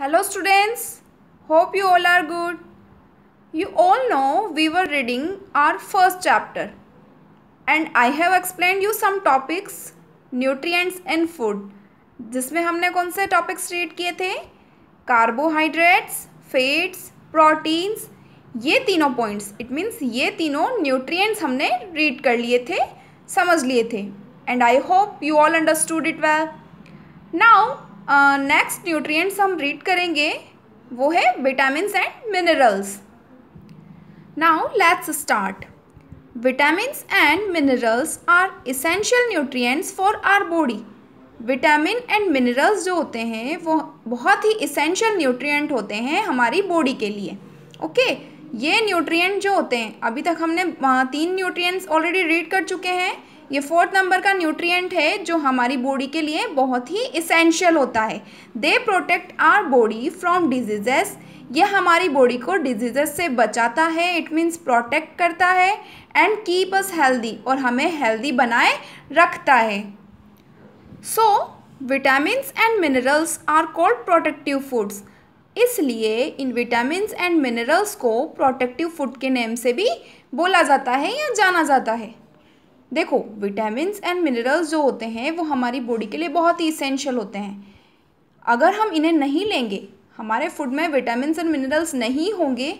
Hello students, hope you all are good. You all know we were reading our first chapter and I have explained you some topics, nutrients and food, जिसमें हमने कौन से topics read किए थे? Carbohydrates, fats, proteins, ये तीनों points, it means ये तीनों न्यूट्रिएंट्स हमने रीड कर लिए थे, समझ लिए थे and I hope you all understood it well. Now next nutrients हम रीड करेंगे वो है vitamins and minerals. Now let's start. Vitamins and minerals are essential nutrients for our body. Vitamin and minerals जो होते हैं वो बहुत ही इसेंशियल न्यूट्रिएंट होते हैं हमारी बॉडी के लिए. ओके ये न्यूट्रिएंट जो होते हैं, अभी तक हमने 3 न्यूट्रिएंट्स ऑलरेडी रीड कर चुके हैं. ये 4th नंबर का न्यूट्रिएंट है जो हमारी बॉडी के लिए बहुत ही इसेंशियल होता है. They protect our body from diseases. ये हमारी बॉडी को डिजीजेस से बचाता है, इट मीन्स प्रोटेक्ट करता है एंड कीप अस हेल्दी, और हमें हेल्दी बनाए रखता है. So vitamins and minerals are called protective foods. इसलिए इन विटामिन्स एंड मिनरल्स को प्रोटेक्टिव फूड के नेम से भी बोला जाता है या जाना जाता है. देखो विटामिन्स एंड मिनरल्स जो होते हैं वो हमारी बॉडी के लिए बहुत ही इसेंशियल होते हैं. अगर हम इन्हें नहीं लेंगे, हमारे फूड में विटामिन्स एंड मिनरल्स नहीं होंगे,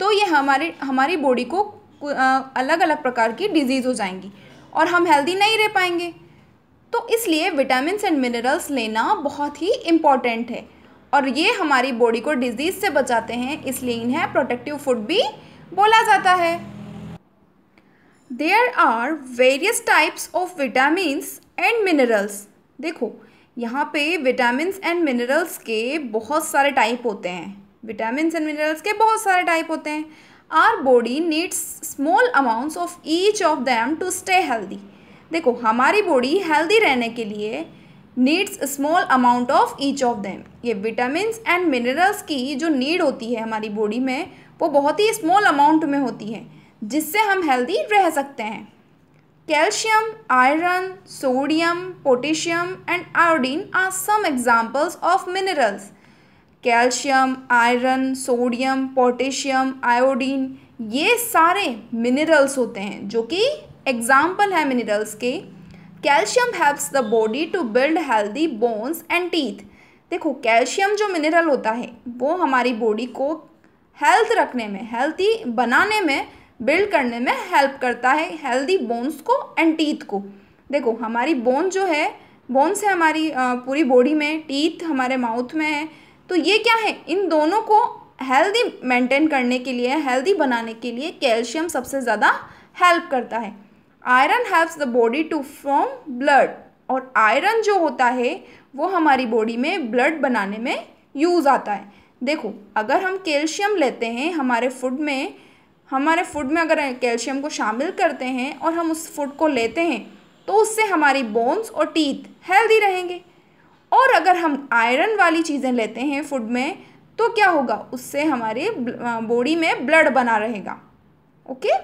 तो ये हमारी बॉडी को अलग अलग प्रकार की डिजीज़ हो जाएंगी और हम हेल्दी नहीं रह पाएंगे. तो इसलिए विटामिन्स एंड मिनरल्स लेना बहुत ही इम्पॉर्टेंट है और ये हमारी बॉडी को डिजीज़ से बचाते हैं, इसलिए इन्हें प्रोटेक्टिव फूड भी बोला जाता है. There are various types of vitamins and minerals. देखो यहाँ पे विटामिन्स एंड मिनरल्स के बहुत सारे टाइप होते हैं. विटामिन्स एंड मिनरल्स के बहुत सारे टाइप होते हैं. Our body needs small amounts of each of them to stay healthy. देखो हमारी बॉडी हेल्दी रहने के लिए needs small amount of each of them. ये विटामिन्स एंड मिनरल्स की जो नीड होती है हमारी बॉडी में वो बहुत ही स्मॉल अमाउंट में होती है, जिससे हम हेल्दी रह सकते हैं. Calcium, iron, sodium, potassium and iodine are some examples of minerals. Calcium, iron, sodium, potassium, iodine ये सारे मिनरल्स होते हैं जो कि एग्जाम्पल है मिनरल्स के. Calcium helps the body to build healthy bones and teeth. देखो कैल्शियम जो मिनरल होता है वो हमारी बॉडी को हेल्थ रखने में, हेल्दी बनाने में, बिल्ड करने में हेल्प करता है, हेल्दी बोन्स को एंड टीथ को. देखो हमारी बोन जो है, बोन्स है हमारी पूरी बॉडी में, टीथ हमारे माउथ में है, तो ये क्या है, इन दोनों को हेल्दी मेंटेन करने के लिए, हेल्दी बनाने के लिए कैल्शियम सबसे ज़्यादा हेल्प करता है. Iron helps the body to form blood. और आयरन जो होता है वो हमारी बॉडी में ब्लड बनाने में यूज़ आता है. देखो अगर हम कैल्शियम लेते हैं हमारे फूड में अगर कैल्शियम को शामिल करते हैं और हम उस फूड को लेते हैं तो उससे हमारी बोन्स और टीथ हेल्दी रहेंगे. और अगर हम आयरन वाली चीज़ें लेते हैं फूड में तो क्या होगा, उससे हमारे बॉडी में ब्लड बना रहेगा. Okay.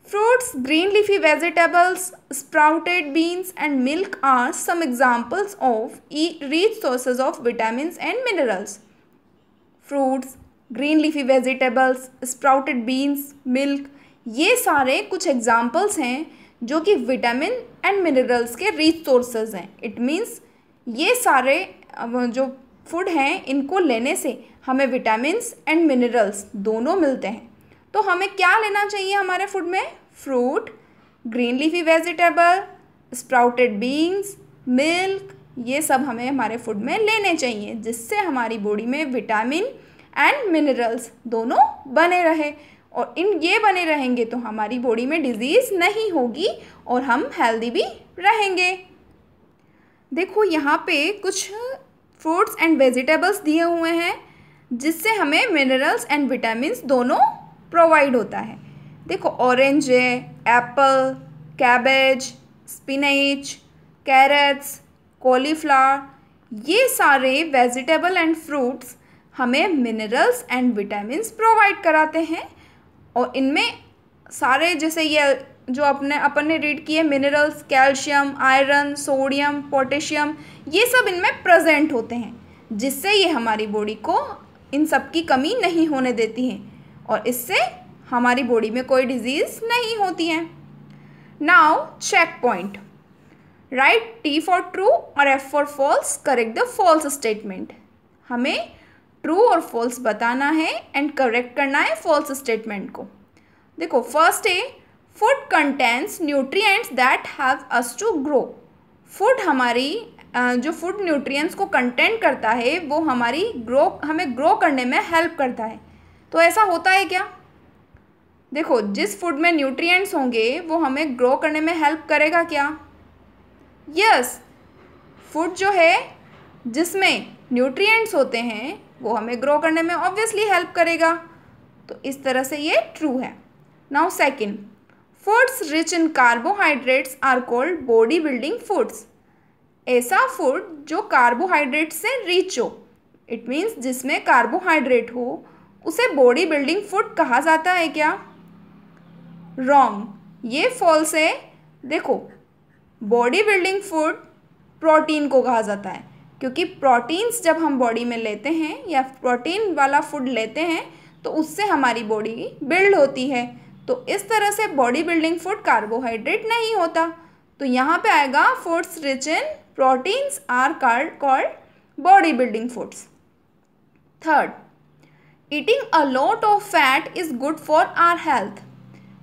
Fruits, green leafy vegetables, sprouted beans and milk are some examples of rich sources of vitamins and minerals. Fruits, green leafy vegetables, sprouted beans, milk ये सारे कुछ एग्जाम्पल्स हैं जो कि विटामिन एंड मिनरल्स के rich sources हैं. It means ये सारे जो फूड हैं इनको लेने से हमें विटामिन्स एंड मिनरल्स दोनों मिलते हैं. तो हमें क्या लेना चाहिए हमारे फूड में? Fruit, green leafy vegetable, sprouted beans, milk ये सब हमें हमारे फूड में लेने चाहिए, जिससे हमारी बॉडी में विटामिन एंड मिनरल्स दोनों बने रहे. और ये बने रहेंगे तो हमारी बॉडी में डिजीज़ नहीं होगी और हम हेल्दी भी रहेंगे. देखो यहाँ पे कुछ फ्रूट्स एंड वेजिटेबल्स दिए हुए हैं जिससे हमें मिनरल्स एंड विटामिन्स दोनों प्रोवाइड होता है. देखो ऑरेंज है, apple, cabbage, spinach, carrots, cauliflower ये सारे वेजिटेबल एंड फ्रूट्स हमें मिनरल्स एंड विटामिन्स प्रोवाइड कराते हैं. और इनमें सारे जैसे ये जो अपन ने रीड किए minerals, calcium, iron, sodium, potassium ये सब इनमें प्रेजेंट होते हैं. जिससे ये हमारी बॉडी को इन सब की कमी नहीं होने देती हैं और इससे हमारी बॉडी में कोई डिजीज़ नहीं होती है। Now check point, write T for true और F for false, correct the false statement. हमें ट्रू और फॉल्स बताना है एंड करेक्ट करना है फॉल्स स्टेटमेंट को। देखो फर्स्ट है, food contains nutrients that have us to grow. Food हमारी जो फूड न्यूट्रिएंट्स को कंटेंट करता है वो हमें ग्रो करने में हेल्प करता है। तो ऐसा होता है क्या? देखो जिस फूड में न्यूट्रिएंट्स होंगे वो हमें ग्रो करने में हेल्प करेगा क्या? यस, फूड जो है जिसमें न्यूट्रिएंट्स होते हैं वो हमें ग्रो करने में ऑब्वियसली हेल्प करेगा। तो इस तरह से ये ट्रू है। Now second, foods rich in carbohydrates are called body building foods. ऐसा फूड जो कार्बोहाइड्रेट से रिच हो, इट मीन्स जिसमें कार्बोहाइड्रेट हो, उसे बॉडी बिल्डिंग फूड कहा जाता है क्या? रॉन्ग, ये फॉल्स है। देखो बॉडी बिल्डिंग फूड प्रोटीन को कहा जाता है, क्योंकि प्रोटीन्स जब हम बॉडी में लेते हैं या प्रोटीन वाला फूड लेते हैं तो उससे हमारी बॉडी बिल्ड होती है। तो इस तरह से बॉडी बिल्डिंग फूड कार्बोहाइड्रेट नहीं होता। तो यहाँ पे आएगा foods rich in proteins are called body building foods. Third, eating a lot of fat is good for our health.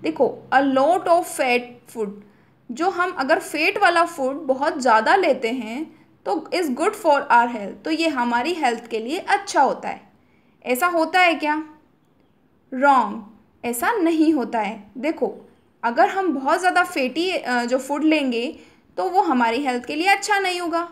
देखो a lot of fat food, जो हम अगर फैट वाला फूड बहुत ज़्यादा लेते हैं तो is good for our health, तो ये हमारी हेल्थ के लिए अच्छा होता है। ऐसा होता है क्या? रॉन्ग, ऐसा नहीं होता है। देखो अगर हम बहुत ज़्यादा फैटी जो फूड लेंगे तो वो हमारी हेल्थ के लिए अच्छा नहीं होगा,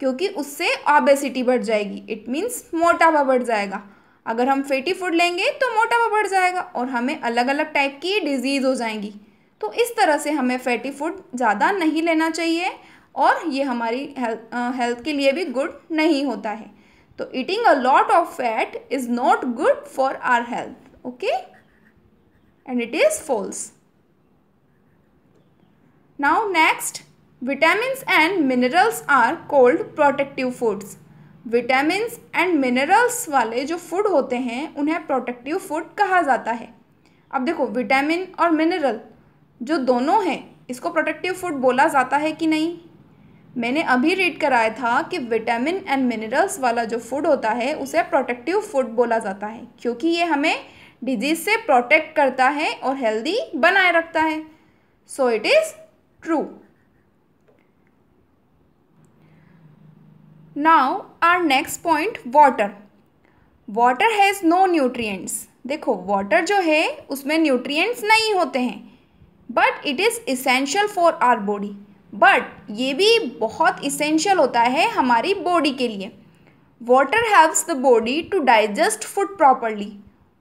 क्योंकि उससे ओबेसिटी बढ़ जाएगी, इट मीन्स मोटापा बढ़ जाएगा। अगर हम फैटी फूड लेंगे तो मोटापा बढ़ जाएगा और हमें अलग अलग टाइप की डिजीज़ हो जाएंगी। तो इस तरह से हमें फैटी फूड ज़्यादा नहीं लेना चाहिए और ये हमारी हेल्थ के लिए भी गुड नहीं होता है। तो eating a lot of fat is not good for our health, okay, and it is false. Now next, vitamins and minerals are called protective foods. Vitamins and minerals वाले जो फूड होते हैं उन्हें प्रोटेक्टिव फूड कहा जाता है। अब देखो विटामिन और मिनरल जो दोनों हैं इसको प्रोटेक्टिव फूड बोला जाता है कि नहीं? मैंने अभी रीड कराया था कि विटामिन एंड मिनरल्स वाला जो फूड होता है उसे प्रोटेक्टिव फूड बोला जाता है, क्योंकि ये हमें डिजीज़ से प्रोटेक्ट करता है और हेल्दी बनाए रखता है। So it is true. Now our next point, water. Water has no nutrients. देखो वाटर जो है उसमें न्यूट्रिएंट्स नहीं होते हैं, but it is essential for our body. But ये भी बहुत इसेंशियल होता है हमारी बॉडी के लिए। Water helps the body to digest food properly.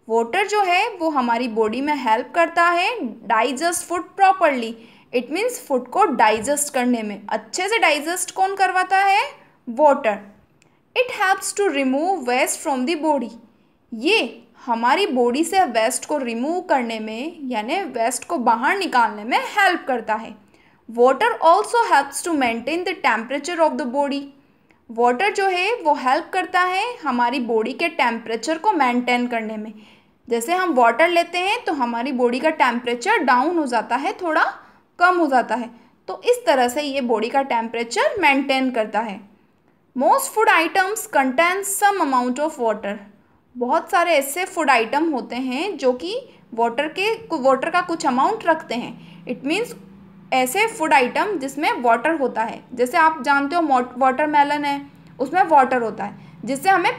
Water जो है वो हमारी बॉडी में हेल्प करता है digest food properly. It means food को डाइजेस्ट करने में अच्छे से डाइजेस्ट कौन करवाता है? Water. It helps to remove waste from the body. ये हमारी बॉडी से वेस्ट को रिमूव करने में यानी वेस्ट को बाहर निकालने में हेल्प करता है। Water also helps to maintain the temperature of the body. Water जो है वो हेल्प करता है हमारी बॉडी के टेम्परेचर को मेंटेन करने में। जैसे हम वाटर लेते हैं तो हमारी बॉडी का टेम्परेचर डाउन हो जाता है, थोड़ा कम हो जाता है, तो इस तरह से ये बॉडी का टेम्परेचर मेंटेन करता है। Most food items contain some amount of water. बहुत सारे ऐसे फूड आइटम होते हैं जो कि वाटर का कुछ अमाउंट रखते हैं। इट मीन्स ऐसे फूड आइटम जिसमें वाटर होता है, जैसे आप जानते हो वाटरमेलन है, उसमें वाटर होता है जिससे हमें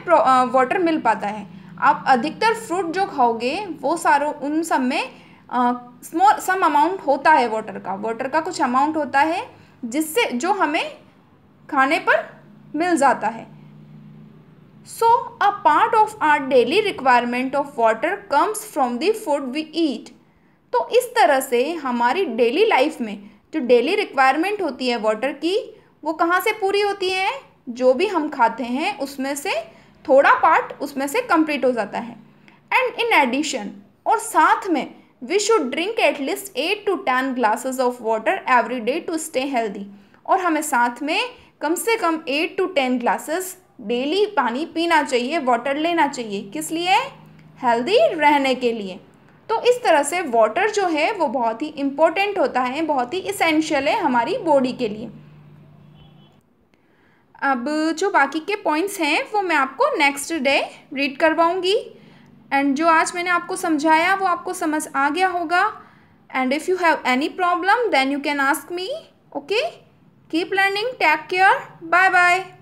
वाटर मिल पाता है। आप अधिकतर फ्रूट जो खाओगे वो सारों उन सब में स्मॉल सम अमाउंट होता है वाटर का कुछ अमाउंट होता है जिससे जो हमें खाने पर मिल जाता है। So a part of our daily requirement of water comes from the food we eat. तो इस तरह से हमारी डेली लाइफ में जो डेली रिक्वायरमेंट होती है वाटर की, वो कहाँ से पूरी होती है? जो भी हम खाते हैं उसमें से थोड़ा पार्ट उसमें से कंप्लीट हो जाता है। एंड इन एडिशन, और साथ में, we should drink at least 8 to 10 glasses of water every day to stay healthy. और हमें साथ में कम से कम 8 to 10 ग्लासेस डेली पानी पीना चाहिए, वाटर लेना चाहिए। किस लिए? हेल्दी रहने के लिए। तो इस तरह से वाटर जो है वो बहुत ही इम्पोर्टेंट होता है, बहुत ही इसेंशियल है हमारी बॉडी के लिए। अब जो बाकी के पॉइंट्स हैं वो मैं आपको नेक्स्ट डे रीड करवाऊँगी। एंड जो आज मैंने आपको समझाया वो आपको समझ आ गया होगा। And if you have any problem then you can ask me. Okay, keep learning, take care, bye bye.